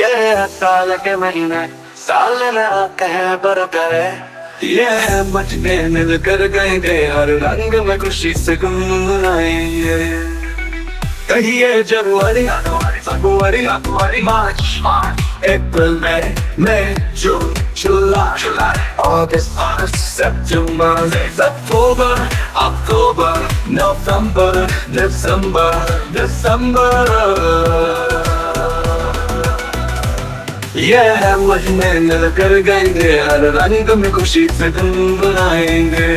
ये साल के महीने साल में आते हैं बरकरे, ये है मचने मिल कर गएंगे हर रंग में खुशी से गुनगुनाएंगे। कहिए जनवरी फरवरी मार्च अप्रैल मई जून जुलाई अगस्त सितंबर अक्टूबर नवंबर दिसंबर। ये है महीने मिल कर गएंगे हर रंग में खुशी से गुनगुनाएंगे।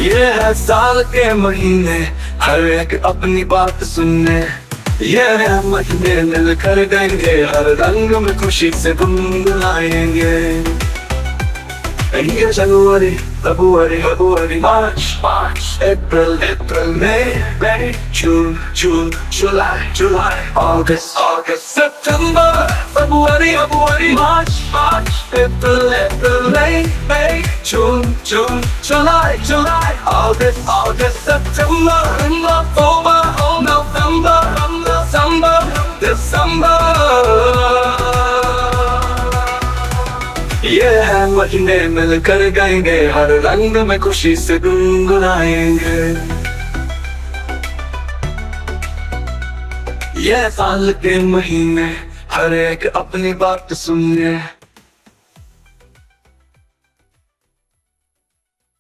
ये है साल के महीने हर एक अपनी बात सुनने, ये है महीने मिल कर गएंगे हर रंग में खुशी से गुनगुनाएंगे। ये जनवरी फरवरी मार्च अप्रैल मई जून जुलाई अगस्त सितंबर फरवरी मार्च अप्रैल मई जून जुलाई अगस्त सितंबर अक्टूबर नवंबर दिसंबर। ये है महीने मिल कर गएंगे हर रंग में खुशी से गुनगुनाएंगे। ये साल के महीने हर एक अपनी बात सुनने,